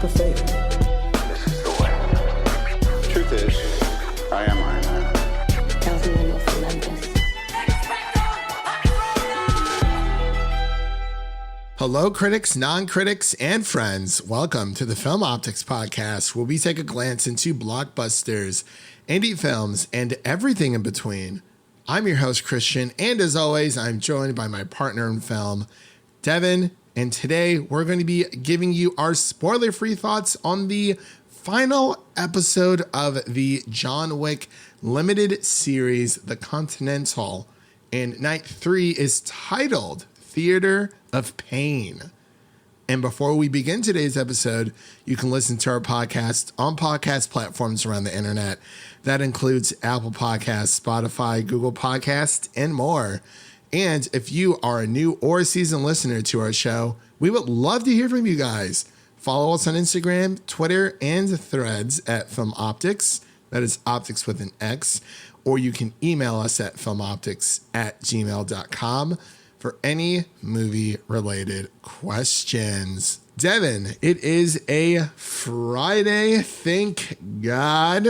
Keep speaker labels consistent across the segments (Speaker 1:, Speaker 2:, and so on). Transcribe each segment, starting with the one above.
Speaker 1: of fate.
Speaker 2: This is the way. Truth is, I am Iron Man.
Speaker 3: Tells me when you'll remember this.
Speaker 4: Hello, critics, non-critics, and friends. Welcome to the Film Optix podcast, where we take a glance into blockbusters, indie films, and everything in between. I'm your host, Christian, and as always, I'm joined by my partner in film, Devin, and today we're going to be giving you our spoiler-free thoughts on the final episode of the John Wick limited series, The Continental, and night 3 is titled Theater of Pain. And before we begin today's episode, you can listen to our podcast on podcast platforms around the internet. That includes Apple Podcasts, Spotify, Google Podcasts, and more. And if you are a new or seasoned listener to our show, we would love to hear from you guys. Follow us on Instagram, Twitter, and Threads at Film Optix. That is Optix with an X. Or you can email us at filmoptix@gmail.com for any movie-related questions. Devin, it is a Friday, thank God.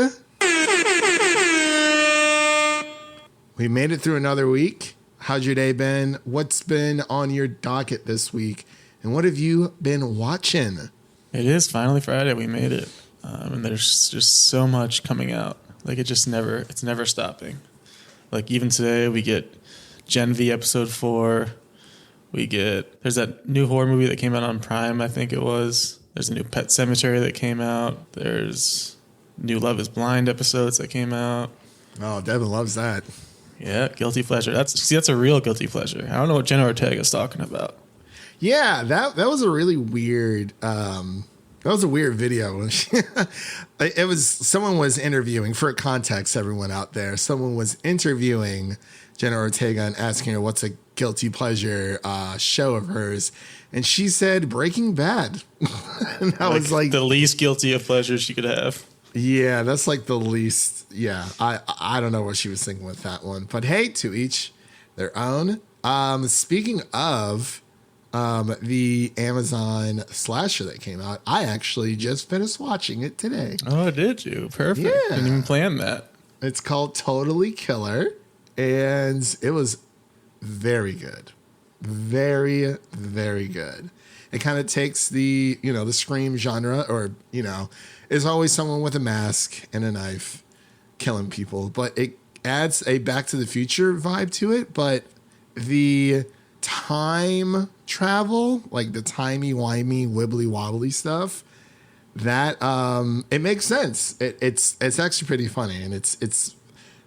Speaker 4: We made it through another week. How's your day been? What's been on your docket this week? And what have you been watching?
Speaker 5: It is finally Friday. We made it. And there's just so much coming out. Like it's never stopping. Like even today we get Gen V episode 4. There's that new horror movie that came out on Prime, I think it was. There's a new Pet Sematary that came out. There's new Love is Blind episodes that came out.
Speaker 4: Oh, Devin loves that.
Speaker 5: Yeah, guilty pleasure. That's a real guilty pleasure. I don't know what Jenna Ortega's talking about.
Speaker 4: Yeah, that was a really weird video. It was someone was interviewing, for context, everyone out there. Someone was interviewing Jenna Ortega and asking her what's a guilty pleasure show of hers, and she said Breaking Bad. And I was like,
Speaker 5: the least guilty of pleasure she could have.
Speaker 4: Yeah, that's like the least. Yeah, I don't know what she was thinking with that one, but hey, to each their own. Speaking of the Amazon slasher that came out, I actually just finished watching it today.
Speaker 5: Oh, did you? Perfect.
Speaker 4: Yeah.
Speaker 5: Didn't even plan that.
Speaker 4: It's called Totally Killer, and it was very good. Very, very good. It kind of takes the Scream genre, or, is always someone with a mask and a knife killing people, but it adds a Back to the Future vibe to it, but the time travel, like the timey-wimey, wibbly-wobbly stuff, that it makes sense. It's actually pretty funny, and it's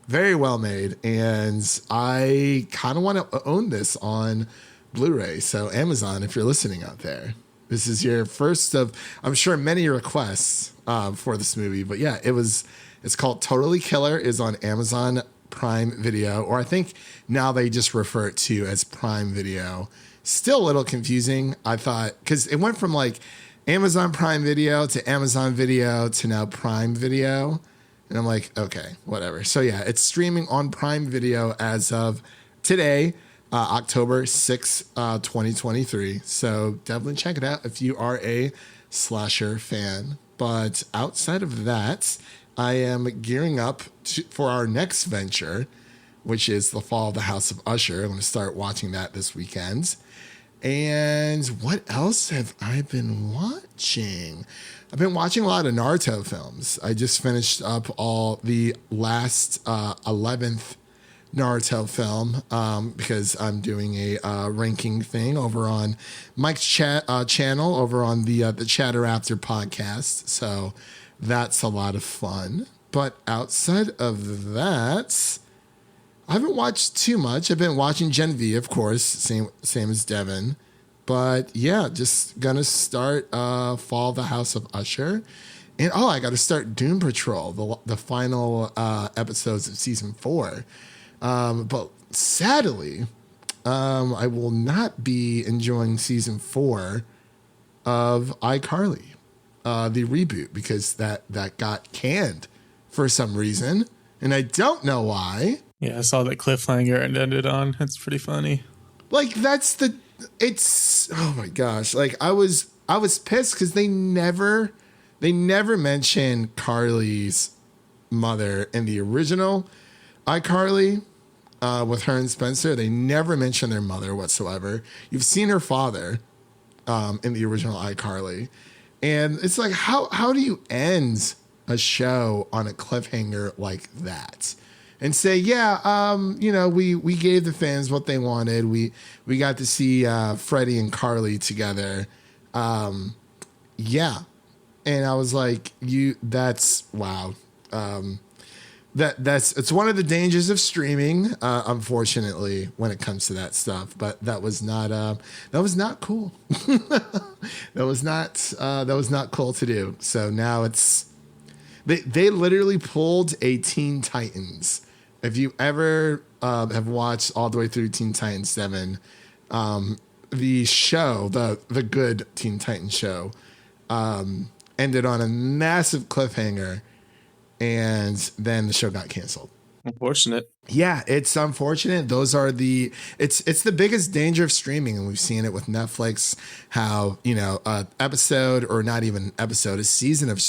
Speaker 4: very well made, and I kind of want to own this on Blu-ray. So Amazon, if you're listening out there, this is your first of, I'm sure, many requests for this movie. But yeah, it's called Totally Killer, is on Amazon Prime Video, or I think now they just refer it to as Prime Video. Still a little confusing, I thought, because it went from like Amazon Prime Video to Amazon Video to now Prime Video. And I'm like, okay, whatever. So yeah, it's streaming on Prime Video as of today, October 6th, 2023. So definitely check it out if you are a slasher fan. But outside of that, I am gearing up for our next venture, which is The Fall of the House of Usher. I'm going to start watching that this weekend. And what else have I been watching? I've been watching a lot of Naruto films. I just finished up all the last 11th Naruto film because I'm doing a ranking thing over on Mike's channel over on the Chatter After podcast. So that's a lot of fun. But outside of that, I haven't watched too much. I've been watching Gen V, of course, same as Devin. But yeah, just gonna start Fall of the House of Usher. And I got to start Doom Patrol, the final episodes of season 4. But sadly, I will not be enjoying season 4 of iCarly, the reboot, because that got canned for some reason, and I don't know why.
Speaker 5: Yeah, I saw that cliffhanger and ended on. It's pretty funny.
Speaker 4: Like, oh my gosh. Like, I was I was pissed because they never mention Carly's mother in the original iCarly with her and Spencer. They never mention their mother whatsoever. You've seen her father in the original iCarly. And it's like, how do you end a show on a cliffhanger like that? And say, we gave the fans what they wanted. We got to see Freddie and Carly together. Yeah. And I was like, that's wow. It's one of the dangers of streaming, unfortunately, when it comes to that stuff. But that was not cool. that was not cool to do. So now they literally pulled a Teen Titans. If you ever have watched all the way through Teen Titans 7, the show, the good Teen Titans show, ended on a massive cliffhanger, and then the show got canceled.
Speaker 5: Unfortunate.
Speaker 4: Yeah, it's unfortunate. Those are it's the biggest danger of streaming, and we've seen it with Netflix, how, an episode, or not even episode, a season of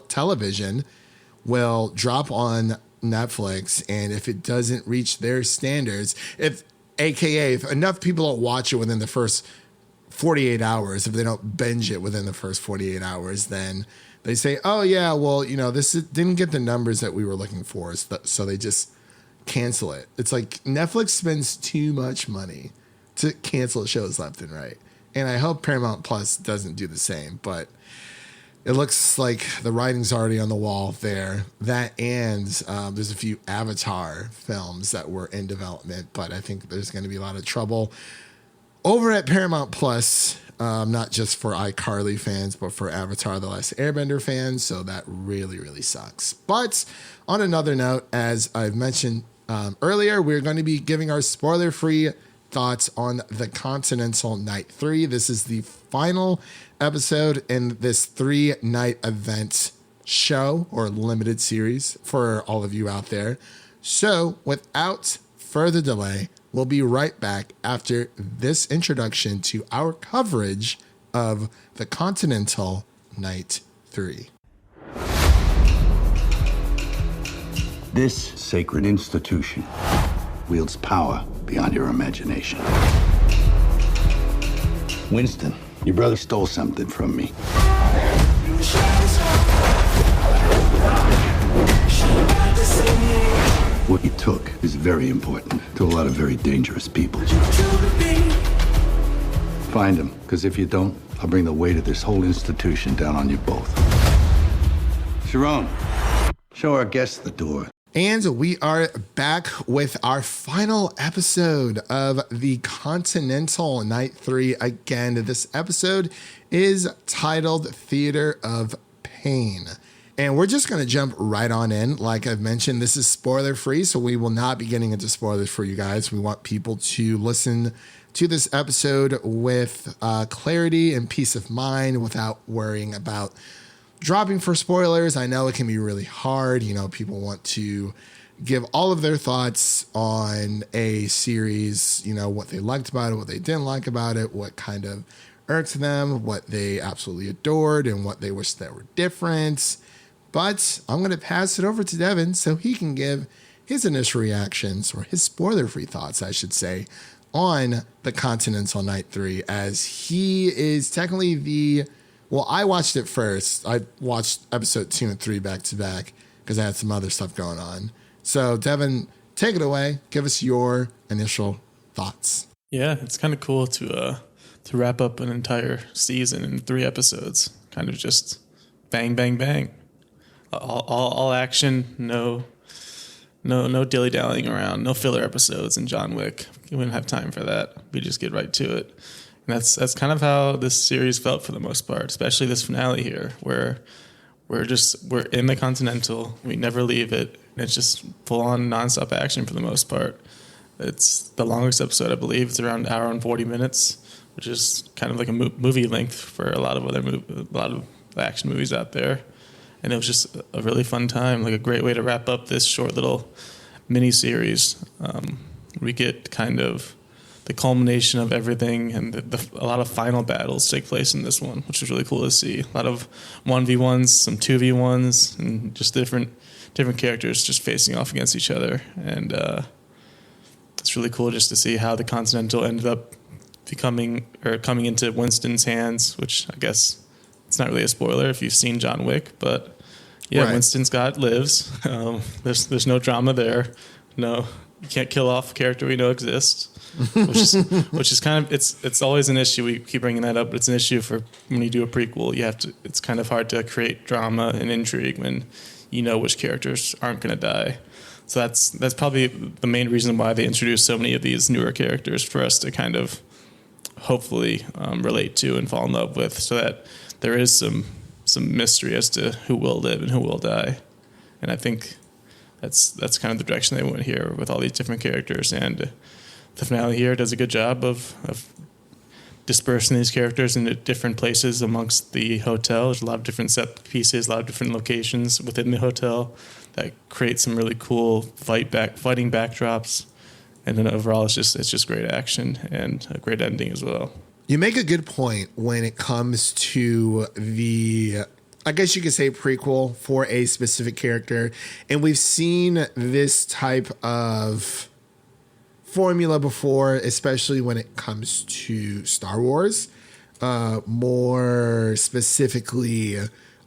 Speaker 4: television will drop on Netflix, and if it doesn't reach their standards, if enough people don't watch it within the first 48 hours, if they don't binge it within the first 48 hours, then they say, oh yeah, well, this didn't get the numbers that we were looking for, so they just cancel it. It's like Netflix spends too much money to cancel shows left and right. And I hope Paramount Plus doesn't do the same, but it looks like the writing's already on the wall there. That, and there's a few Avatar films that were in development, but I think there's going to be a lot of trouble over at Paramount Plus, not just for iCarly fans, but for Avatar: The Last Airbender fans. So that really, really sucks. But on another note, as I've mentioned earlier, we're going to be giving our spoiler-free thoughts on the Continental Night 3. This is the final episode in this 3-night event show, or limited series, for all of you out there. So without further delay, we'll be right back after this introduction to our coverage of the Continental Night 3.
Speaker 1: This sacred institution wields power beyond your imagination. Winston, your brother stole something from me. What he took is very important to a lot of very dangerous people. Find him, because if you don't, I'll bring the weight of this whole institution down on you both. Sharon, show our guests the door.
Speaker 4: And we are back with our final episode of the Continental Night 3. Again, this episode is titled Theater of Pain. And we're just going to jump right on in. Like I've mentioned, this is spoiler free, so we will not be getting into spoilers for you guys. We want people to listen to this episode with clarity and peace of mind without worrying about dropping for spoilers. I know it can be really hard. People want to give all of their thoughts on a series, what they liked about it, what they didn't like about it, what kind of irked them, what they absolutely adored, and what they wish that were different. But I'm going to pass it over to Devin so he can give his initial reactions, or his spoiler-free thoughts, I should say, on the Continental Night 3, as he is technically I watched it first. I watched episode 2 and 3 back to back because I had some other stuff going on. So Devin, take it away. Give us your initial thoughts.
Speaker 5: Yeah, it's kind of cool to wrap up an entire season in 3 episodes. Kind of just bang, bang, bang. All action, no dilly-dallying around, no filler episodes in John Wick. We didn't have time for that. We just get right to it. And that's kind of how this series felt for the most part, especially this finale here, where we're in the Continental. We never leave it. And it's just full-on nonstop action for the most part. It's the longest episode, I believe. It's around an hour and 40 minutes, which is kind of like a movie length for a lot of action movies out there. And it was just a really fun time, like a great way to wrap up this short little mini series. We get kind of the culmination of everything, and a lot of final battles take place in this one, which was really cool to see. A lot of 1v1s, some 2v1s, and just different characters just facing off against each other. And it's really cool just to see how the Continental ended up coming into Winston's hands, which I guess it's not really a spoiler if you've seen John Wick, but yeah, right. Winston Scott lives. There's no drama there. No, you can't kill off a character we know exists, which is kind of it's always an issue. We keep bringing that up, but it's an issue for when you do a prequel. You have to. It's kind of hard to create drama and intrigue when you know which characters aren't going to die. So that's probably the main reason why they introduced so many of these newer characters for us to kind of hopefully relate to and fall in love with, so that there is some mystery as to who will live and who will die. And I think that's kind of the direction they went here with all these different characters. And the finale here does a good job of dispersing these characters into different places amongst the hotel. There's a lot of different set pieces, a lot of different locations within the hotel that create some really cool fighting backdrops. And then overall, it's just great action and a great ending as well.
Speaker 4: You make a good point when it comes to the, I guess you could say, prequel for a specific character. And we've seen this type of formula before, especially when it comes to Star Wars. More specifically,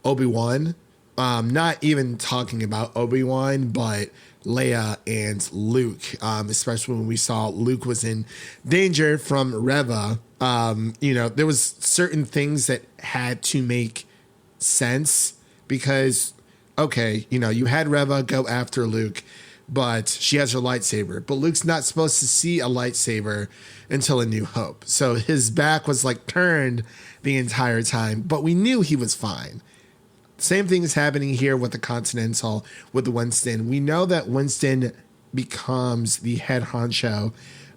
Speaker 4: Obi-Wan. Not even talking about Obi-Wan, but Leia and Luke, especially when we saw Luke was in danger from Reva. There was certain things that had to make sense because, okay, you had Reva go after Luke, but she has her lightsaber. But Luke's not supposed to see a lightsaber until A New Hope. So his back was turned the entire time, but we knew he was fine. Same thing is happening here with the Continental, with the Winston. We know that Winston becomes the head honcho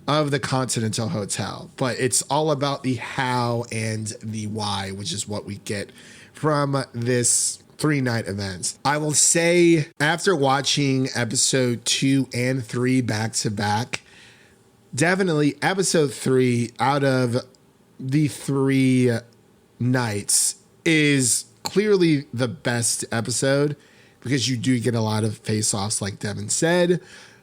Speaker 4: of the Continental Hotel, but it's all about the how and the why, which is what we get from this 3-night event. I will say, after watching episode 2 and 3 back to back, definitely episode 3 out of the 3 nights is clearly the best episode, because you do get a lot of face-offs, like Devin said,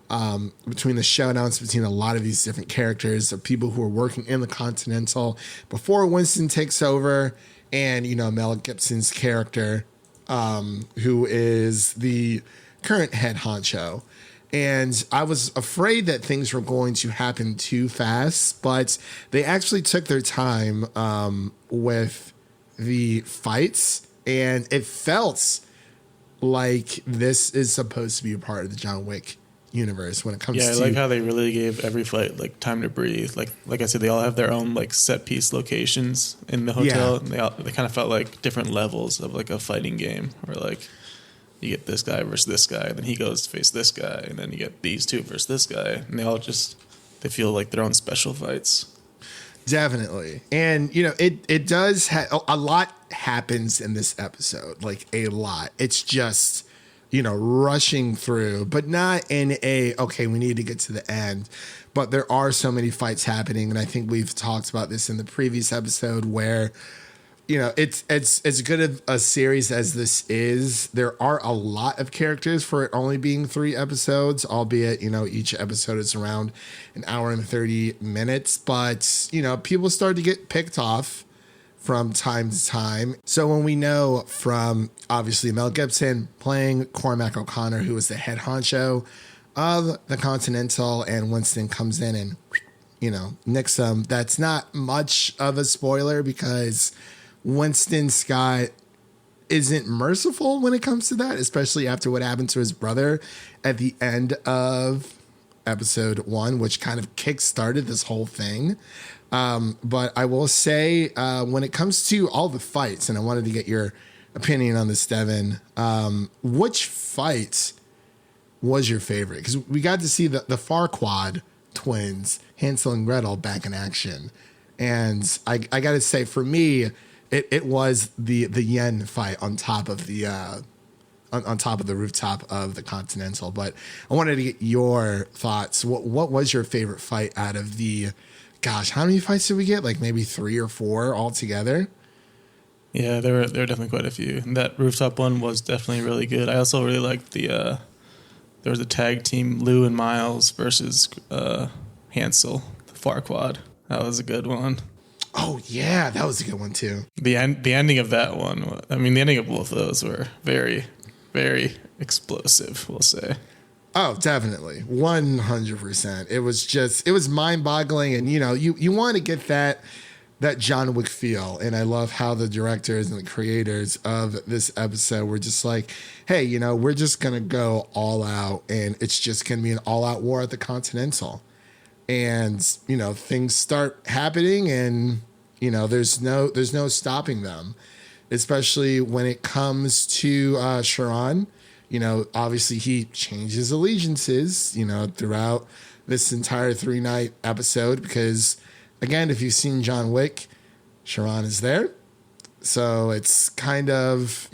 Speaker 4: between the showdowns between a lot of these different characters of people who are working in the Continental before Winston takes over, and Mel Gibson's character, who is the current head honcho. And I was afraid that things were going to happen too fast, but they actually took their time with the fights, and it felt like this is supposed to be a part of the John Wick universe when it comes to...
Speaker 5: Yeah, I like how they really gave every fight time to breathe. Like I said, they all have their own set piece locations in the hotel, and they kind of felt like different levels of a fighting game, where you get this guy versus this guy, and then he goes to face this guy, and then you get these two versus this guy, and they feel like their own special fights.
Speaker 4: Definitely. And, it does a lot happens in this episode, a lot. It's just, rushing through, but not in okay, we need to get to the end. But there are so many fights happening. And I think we've talked about this in the previous episode where, it's as good of a series as this is. There are a lot of characters for it only being 3 episodes, albeit, each episode is around an hour and 30 minutes. But, people start to get picked off from time to time. So when we know from, obviously, Mel Gibson playing Cormac O'Connor, who is the head honcho of the Continental, and Winston comes in and, nicks him, that's not much of a spoiler, because Winston Scott isn't merciful when it comes to that, especially after what happened to his brother at the end of episode 1, which kind of kick-started this whole thing. But I will say, when it comes to all the fights, and I wanted to get your opinion on this, Devin, which fight was your favorite? Because we got to see the Farquaad twins, Hansel and Gretel, back in action. And I got to say, for me, it was the Yen fight on top of the on top of the rooftop of the Continental. But I wanted to get your thoughts. What was your favorite fight out of the gosh, how many fights did we get? Like maybe 3 or 4 altogether.
Speaker 5: Yeah, there were definitely quite a few. And that rooftop one was definitely really good. I also really liked the there was a tag team, Lou and Miles versus Hansel, the Farquad. That was a good one.
Speaker 4: Oh yeah, that was a good one too.
Speaker 5: The ending of that one, I mean, the ending of both of those were very, very explosive, we'll say.
Speaker 4: Oh, definitely. 100%. It was mind-boggling, and you want to get that John Wick feel. And I love how the directors and the creators of this episode were just like, hey, we're just going to go all out, and it's just going to be an all-out war at the Continental. And, things start happening, and, there's no stopping them, especially when it comes to Sharon. Obviously he changes allegiances, throughout this entire 3-night episode because, again, if you've seen John Wick, Sharon is there. So it's kind of,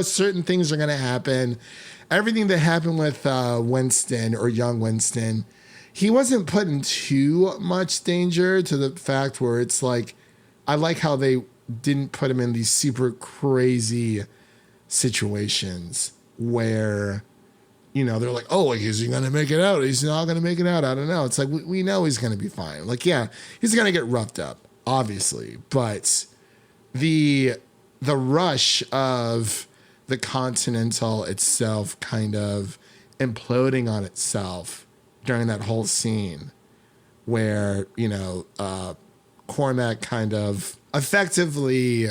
Speaker 4: certain things are going to happen. Everything that happened with Winston or young Winston, he wasn't put in too much danger to the fact where it's like, I like how they didn't put him in these super crazy situations where, they're like, oh, is he going to make it out? He's not going to make it out. I don't know. It's like, we know he's going to be fine. Like, yeah, he's going to get roughed up, obviously. But the rush of the Continental itself kind of imploding on itself during that whole scene where, Cormac kind of effectively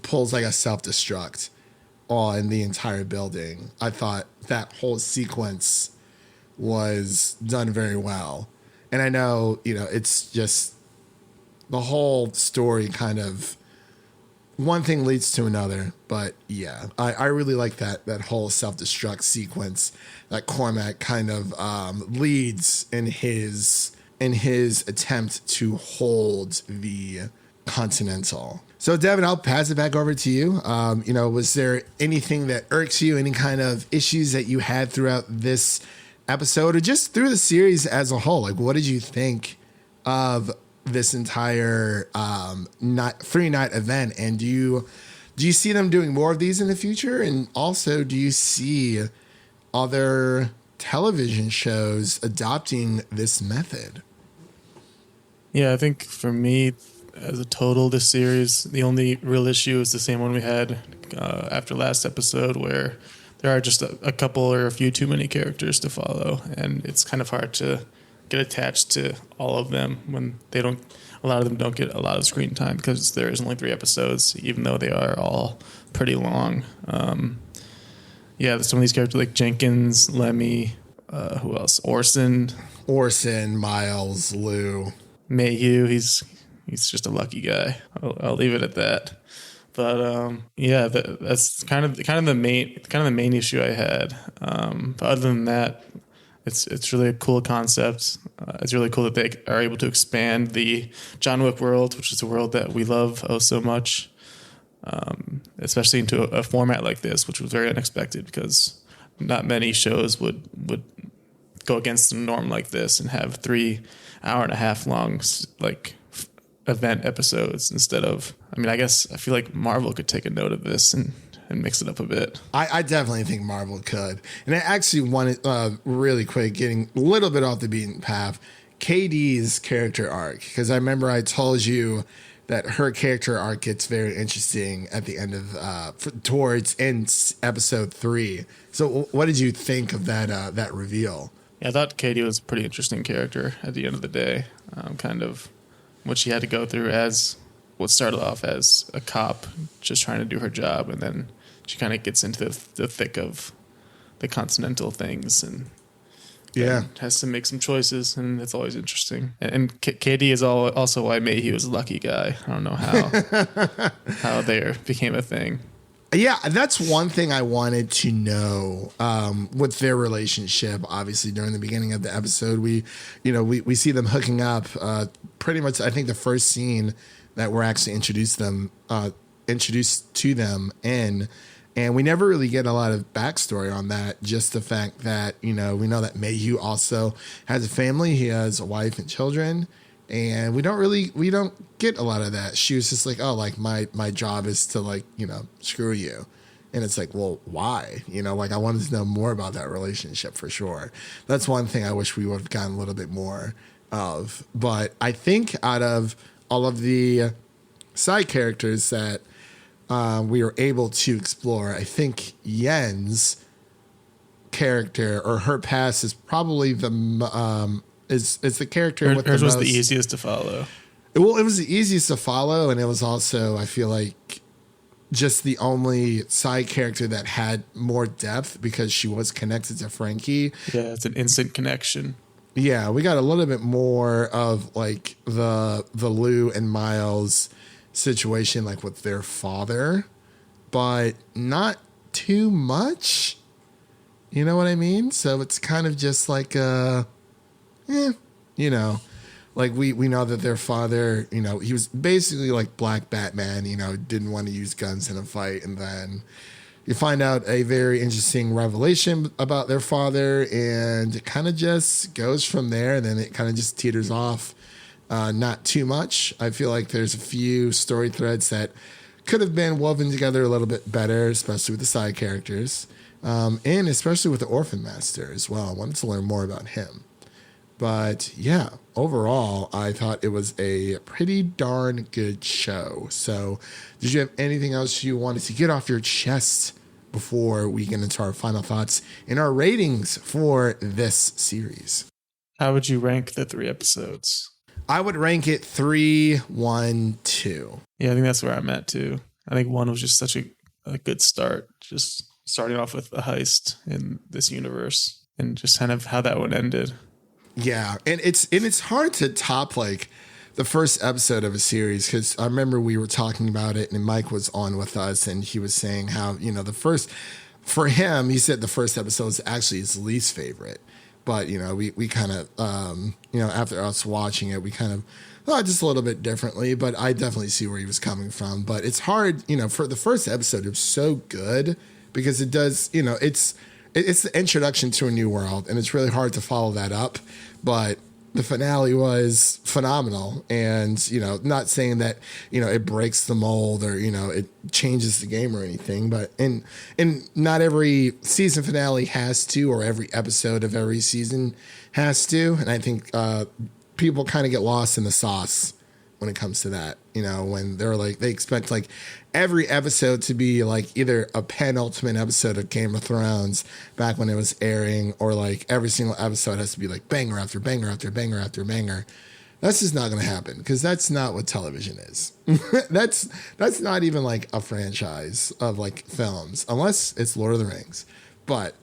Speaker 4: pulls like a self-destruct on the entire building. I thought that whole sequence was done very well. And I know, it's just the whole story kind of one thing leads to another. But yeah, I really like that whole self-destruct sequence that Cormac kind of leads in his attempt to hold the Continental. So, Devin, I'll pass it back over to you. Was there anything that irks you, any kind of issues that you had throughout this episode or just through the series as a whole? Like, what did you think of this entire 3-night event? And do you see them doing more of these in the future? And also, do you see other television shows adopting this method?
Speaker 5: Yeah, I think for me, as a total, this series, the only real issue is the same one we had after last episode, where there are just a couple or a few too many characters to follow, and it's kind of hard to get attached to all of them when a lot of them don't get a lot of screen time because there's only 3 episodes, even though they are all pretty long. Some of these characters like Jenkins, Lemmy, who else? Orson,
Speaker 4: Miles, Lou,
Speaker 5: Mayhew. He's just a lucky guy. I'll leave it at that. But that's kind of the main issue I had. But other than that, it's really a cool concept. It's really cool that they are able to expand the John Wick world, which is a world that we love so much, especially into a format like this, which was very unexpected because not many shows would go against the norm like this and have 3 hour-and-a-half long event episodes instead of, I feel like Marvel could take a note of this and mix it up a bit.
Speaker 4: I definitely think Marvel could. And I actually wanted, really quick, getting a little bit off the beaten path, KD's character arc, because I remember I told you that her character arc gets very interesting at the end of, towards end episode 3. So what did you think of that reveal?
Speaker 5: Yeah, I thought Katie was a pretty interesting character at the end of the day. Kind of what she had to go through as what started off as a cop just trying to do her job, and then she kind of gets into the thick of the Continental things and has to make some choices, and it's always interesting. And Katie is also why Mayhew was a lucky guy. I don't know how they became a thing.
Speaker 4: Yeah, that's one thing I wanted to know with their relationship. Obviously, during the beginning of the episode, we see them hooking up. Pretty much, I think the first scene that we're actually introduced to them in, and we never really get a lot of backstory on that. Just the fact that we know that Mayhew also has a family. He has a wife and children, And we don't get a lot of that. She was just like, oh, like my job is to like, screw you. And it's like, well, why? Like I wanted to know more about that relationship for sure. That's one thing I wish we would have gotten a little bit more of. But I think out of all of the side characters that we were able to explore, I think Yen's character or her past is probably is the character with
Speaker 5: hers
Speaker 4: the
Speaker 5: was
Speaker 4: most,
Speaker 5: the easiest to follow.
Speaker 4: Well, it was the easiest to follow, and it was also, I feel like, just the only side character that had more depth because she was connected to Frankie.
Speaker 5: Yeah, it's an instant connection.
Speaker 4: Yeah, we got a little bit more of like the Lou and Miles situation, like with their father, but not too much. You know what I mean? So it's kind of just like like we know that their father, he was basically like Black Batman, didn't want to use guns in a fight. And then you find out a very interesting revelation about their father, and it kind of just goes from there. And then it kind of just teeters off. Not too much. I feel like there's a few story threads that could have been woven together a little bit better, especially with the side characters. And especially with the Orphan Master as well. I wanted to learn more about him. But yeah, overall, I thought it was a pretty darn good show. So did you have anything else you wanted to get off your chest before we get into our final thoughts and our ratings for this series?
Speaker 5: How would you rank the 3 episodes?
Speaker 4: I would rank it 3, 1, 2.
Speaker 5: Yeah, I think that's where I'm at too. I think 1 was just such a good start. Just starting off with a heist in this universe and just kind of how that one ended.
Speaker 4: Yeah, and it's hard to top like the first episode of a series, because I remember we were talking about it and Mike was on with us and he was saying how, the first, for him, he said the first episode was actually his least favorite. But, we kind of, after us watching it, we kind of thought just a little bit differently, but I definitely see where he was coming from. But it's hard, for the first episode, it was so good because it does, it's the introduction to a new world, and it's really hard to follow that up. But the finale was phenomenal, and not saying that it breaks the mold or it changes the game or anything, but and not every season finale has to, or every episode of every season has to. And I think people kind of get lost in the sauce when it comes to that, when they're like, they expect like every episode to be like either a penultimate episode of Game of Thrones back when it was airing, or like every single episode has to be like banger after banger after banger after banger. That's just not going to happen, because that's not what television is. that's not even like a franchise of like films, unless it's Lord of the Rings. But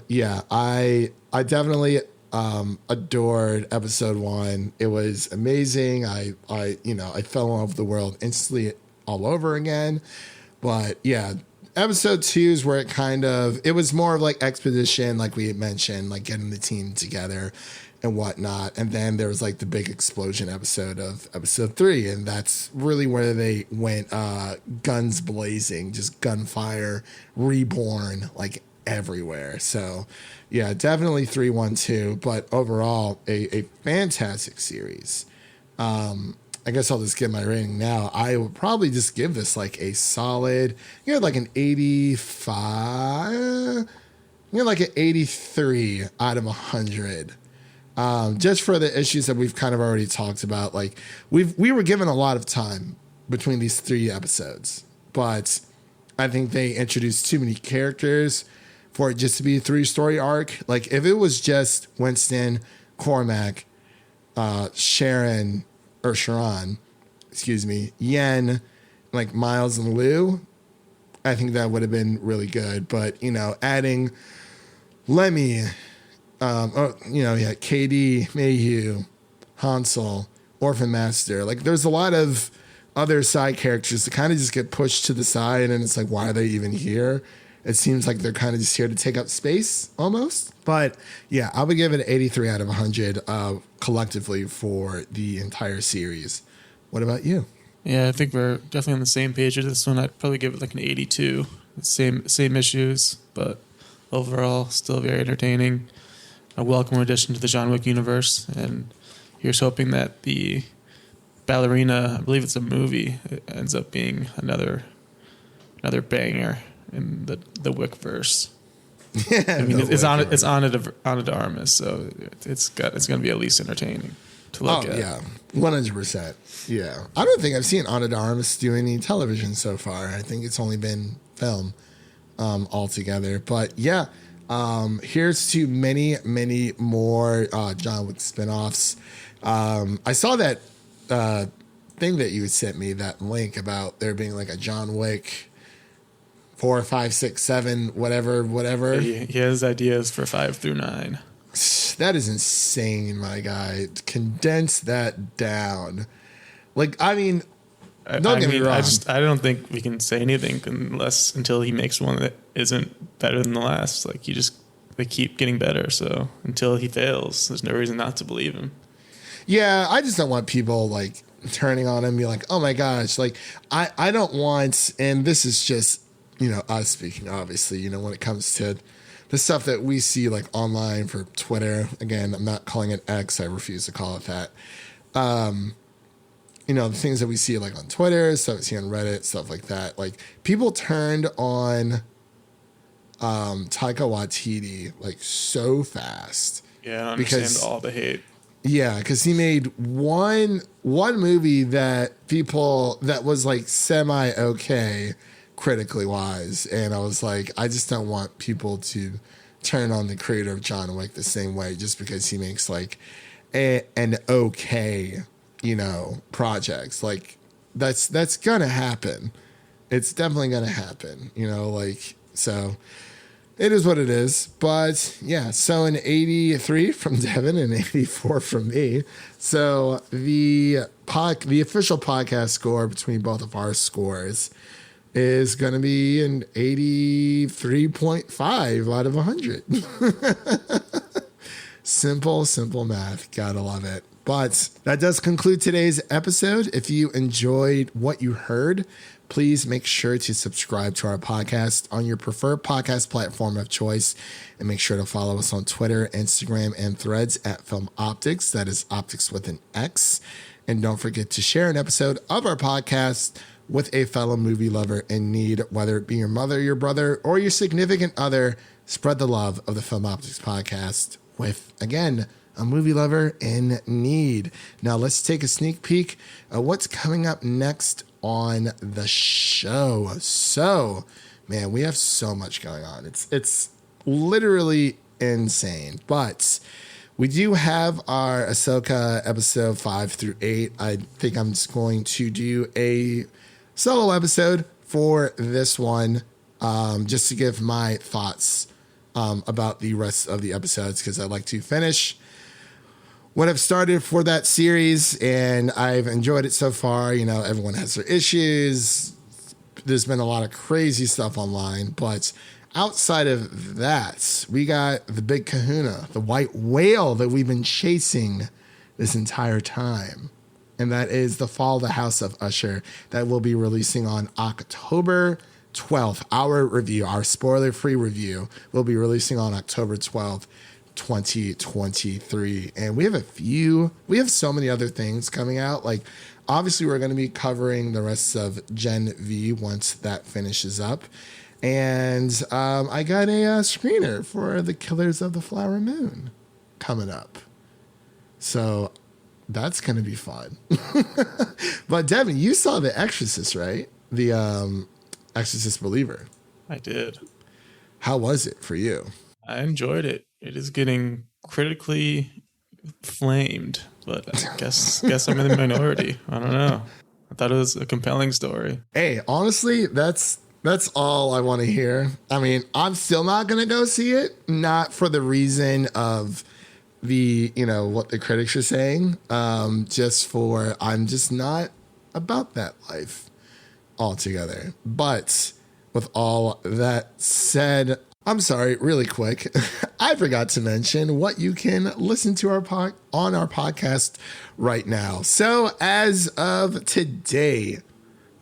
Speaker 4: yeah, I definitely adored episode 1. It was amazing. I fell in love with the world instantly all over again. But yeah, episode 2 is where it was more of like exposition, like we had mentioned, like getting the team together and whatnot. And then there was like the big explosion episode of episode 3. And that's really where they went guns blazing, just gunfire, reborn, like everywhere. So yeah, definitely 3, 1, 2, but overall a fantastic series. I guess I'll just give my rating now. I would probably just give this like a solid, like an 85, like an 83 out of 100. Just for the issues that we've kind of already talked about. Like we were given a lot of time between these 3 episodes, but I think they introduced too many characters for it just to be a 3-story arc. Like if it was just Winston, Cormac, Sharon, Yen, like Miles and Lou, I think that would have been really good. But, adding Lemmy, KD, Mayhew, Hansel, Orphan Master, like there's a lot of other side characters that kind of just get pushed to the side, and it's like, why are they even here? It seems like they're kind of just here to take up space almost. But yeah, I would give it an 83 out of 100 collectively for the entire series. What about you?
Speaker 5: Yeah, I think we're definitely on the same page with this one. I'd probably give it like an 82. Same issues, but overall still very entertaining. a welcome addition to the John Wick universe, and here's hoping that the ballerina, I believe it's a movie, it ends up being another banger in the Wick verse.
Speaker 4: Yeah,
Speaker 5: I mean, it's Ana de Armas, so it's going to be at least entertaining to look at.
Speaker 4: Yeah, 100%. Yeah, I don't think I've seen Ana de Armas do any television so far. I think it's only been film altogether. But yeah, here's to many, many more John Wick spinoffs. I saw that thing that you sent me, that link about there being like a John Wick 4, 5, 6, 7, whatever.
Speaker 5: He has ideas for 5 through 9.
Speaker 4: That is insane, my guy. Condense that down. Like, I mean, don't get me wrong.
Speaker 5: I don't think we can say anything until he makes one that isn't better than the last. Like, they keep getting better. So until he fails, there's no reason not to believe him.
Speaker 4: Yeah, I just don't want people like turning on him and be like, oh my gosh, like I don't want, and this is just, us speaking, obviously, when it comes to the stuff that we see like online for Twitter. Again, I'm not calling it X. I refuse to call it that. The things that we see like on Twitter, stuff we see on Reddit, stuff like that. Like people turned on Taika Waititi like so fast.
Speaker 5: Yeah, I understand all the hate.
Speaker 4: Yeah, because he made one movie that was like semi okay critically wise, and I was like, I just don't want people to turn on the creator of John Wick the same way just because he makes like an okay, projects. Like that's gonna happen. It's definitely gonna happen. So. It is what it is, but yeah, so an 83 from Devin and 84 from me. So the official podcast score between both of our scores is going to be an 83.5 out of 100. Simple math. Gotta love it. But that does conclude today's episode. If you enjoyed what you heard, please make sure to subscribe to our podcast on your preferred podcast platform of choice, and make sure to follow us on Twitter, Instagram, and Threads at Film Optix. That is Optix with an X. And don't forget to share an episode of our podcast with a fellow movie lover in need, whether it be your mother, your brother, or your significant other. Spread the love of the Film Optix podcast with, again, a movie lover in need. Now let's take a sneak peek at what's coming up next on the show. So, man, we have so much going on. It's literally insane. But we do have our Ahsoka episode 5 through 8. I think I'm just going to do a solo episode for this one, just to give my thoughts about the rest of the episodes, because I'd like to finish what I've started for that series, and I've enjoyed it so far. Everyone has their issues. There's been a lot of crazy stuff online, but outside of that, we got the big kahuna, the white whale that we've been chasing this entire time. And that is The Fall of the House of Usher, that will be releasing on October 12th. Our spoiler-free review will be releasing on October 12th. 2023, and we have so many other things coming out. Like, obviously we're going to be covering the rest of Gen V once that finishes up, and I got a screener for The Killers of the Flower Moon coming up, so that's going to be fun. But Devin, you saw The Exorcist, right? The Exorcist Believer. I
Speaker 5: did.
Speaker 4: How was it for you?
Speaker 5: I enjoyed it. It is getting critically flamed, but I guess I'm in the minority. I don't know. I thought it was a compelling story.
Speaker 4: Hey, honestly, that's all I want to hear. I mean, I'm still not going to go see it, not for the reason of the, what the critics are saying, I'm just not about that life altogether. But with all that said, I'm sorry, really quick. I forgot to mention what you can listen to on our podcast right now. So as of today,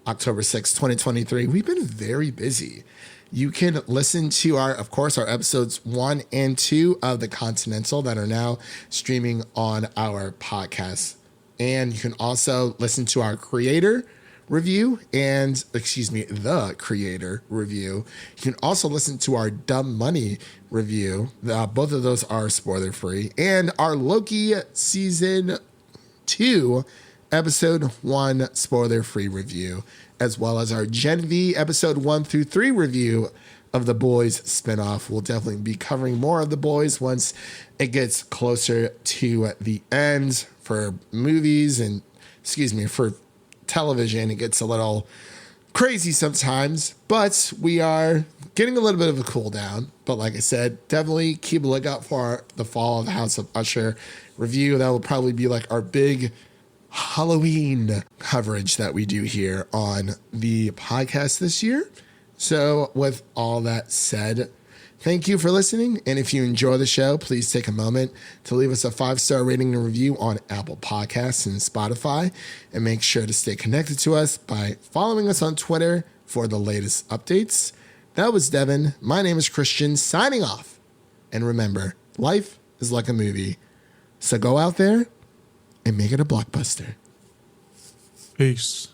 Speaker 4: October 6th, 2023, we've been very busy. You can listen to our episodes 1 and 2 of the Continental that are now streaming on our podcast. And you can also listen to our creator review the creator review. You can also listen to our Dumb Money review. Both of those are spoiler free. And our Loki season 2 episode 1 spoiler free review, as well as our Gen V episode 1 through 3 review of the Boys spinoff. We'll definitely be covering more of the Boys once it gets closer to the end. For movies and for television, it gets a little crazy sometimes, but we are getting a little bit of a cool down. But like I said, definitely keep a lookout for the Fall of the House of Usher review. That will probably be like our big Halloween coverage that we do here on the podcast this year. So with all that said, thank you for listening. And if you enjoy the show, please take a moment to leave us a 5-star rating and review on Apple Podcasts and Spotify. And make sure to stay connected to us by following us on Twitter for the latest updates. That was Devin. My name is Christian, signing off. And remember, life is like a movie. So go out there and make it a blockbuster.
Speaker 5: Peace.